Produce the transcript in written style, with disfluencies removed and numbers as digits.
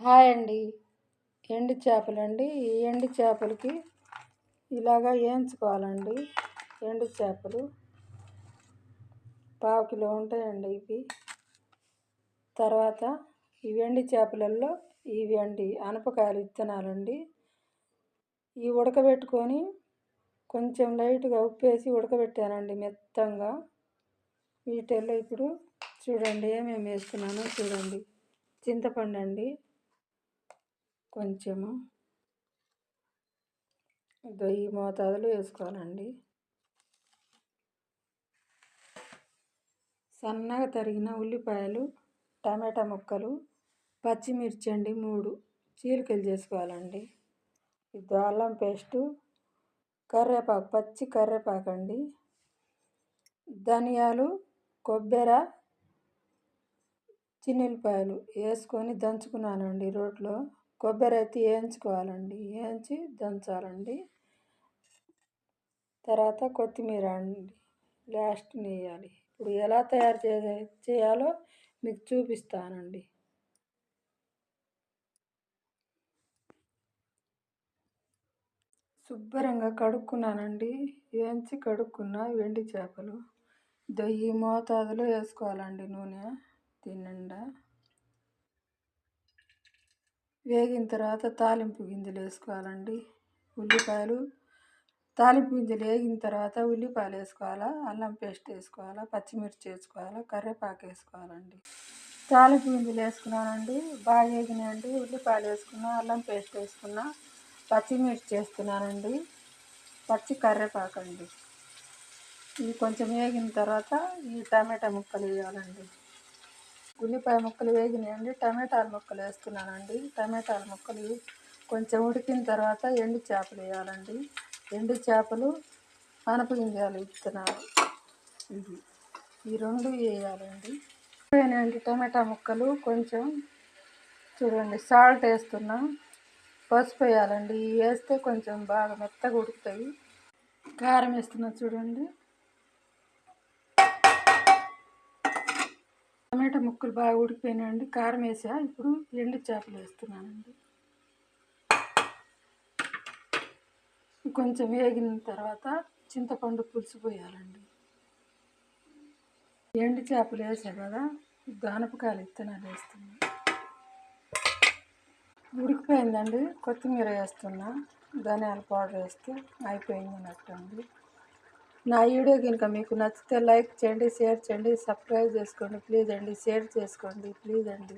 Hi అండి. ఎండు చేపలండి. ఈ ఎండు చేపలకి ఇలాగా వేయించుకోవాలండి. ఎండు చేపలు పావు కిలో ఉంటాయండి ఇవి. తర్వాత ఈ ఎండు చేపలలో ఇవి అండి అనపకాయలు విత్తనాలండి. ఇవి ఉడకబెట్టుకొని కొంచెం లైట్గా ఉప్పేసి ఉడకబెట్టానండి మెత్తంగా. వీటిల్లో ఇప్పుడు చూడండి ఏమేమి వేసుకున్నానో చూడండి. చింతపండు అండి కొంచెము, ఈ మోతాదులో వేసుకోవాలండి. సన్నగా తరిగిన ఉల్లిపాయలు, టమాటా ముక్కలు, పచ్చిమిర్చి అండి 3 చీలికలు చేసుకోవాలండి. ఇది అల్లం పేస్టు, కరివేపాకు, పచ్చి కరివేపాకు అండి, ధనియాలు, కొబ్బరి, చిన్నుల్లిపాయలు వేసుకొని దంచుకున్నానండి రోట్లో. కొబ్బరి అయితే వేయించుకోవాలండి, వేయించి దంచాలండి. తర్వాత కొత్తిమీర అండి లాస్ట్ని వేయాలి. ఇప్పుడు ఎలా తయారు చేయాలో మీకు చూపిస్తానండి. శుభ్రంగా కడుక్కున్నానండి. వేయించి కడుక్కున్న ఎండు చేపలు ఈ మోతాదులో వేసుకోవాలండి. నూనె తిన్నిండా వేగిన తర్వాత తాలింపు గింజలు వేసుకోవాలండి. ఉల్లిపాయలు తాలింపు గింజలు వేగిన తర్వాత ఉల్లిపాయలు వేసుకోవాలా, అల్లం పేస్ట్ వేసుకోవాలా, పచ్చిమిర్చి వేసుకోవాలా, కరివేపాకు వేసుకోవాలండి. తాలింపు గింజలు వేసుకున్నానండి, బాగా వేగినాయండి. ఉల్లిపాయలు వేసుకున్నా, అల్లం పేస్ట్ వేసుకున్నా, పచ్చిమిర్చి వేస్తున్నానండి, పచ్చి కరివేపాకు అండి. ఇవి కొంచెం వేగిన తర్వాత ఈ టమాటా ముక్కలు వేయాలండి. ఉల్లిపాయ ముక్కలు వేగినాయండి, టమాటాల ముక్కలు వేస్తున్నానండి. టమాటాల ముక్కలు కొంచెం ఉడికిన తర్వాత ఎండు చేపలు వేయాలండి. ఎండు చేపలు, అనపగింజలు విత్తనాలు ఈ 2 వేయాలండి. వేయాలండి టమాటా ముక్కలు కొంచెం చూడండి. సాల్ట్ వేస్తున్నా, పసుపు వేయాలండి. వేస్తే కొంచెం బాగా మెత్తగా ఉడుకుతాయి. కారం వేస్తున్నా చూడండి. టమాటా ముక్కలు బాగా ఉడికిపోయినాయండి. కారం వేసా. ఇప్పుడు ఎండు చేపలు వేస్తున్నానండి. కొంచెం వేగిన తర్వాత చింతపండు పులుసు పోయాలండి. ఎండు చేపలు వేసా కదా, ఆనపకాయలు విత్తనాలు వేస్తున్నా. ఉడికిపోయిందండి. కొత్తిమీర వేస్తున్నా, ధనియాల పౌడర్ వేస్తే అయిపోయింది అన్నట్టండి. నా వీడియో కనుక మీకు నచ్చితే లైక్ చేయండి, షేర్ చేయండి, సబ్స్క్రైబ్ చేసుకోండి ప్లీజ్ అండి. షేర్ చేసుకోండి ప్లీజ్ అండి.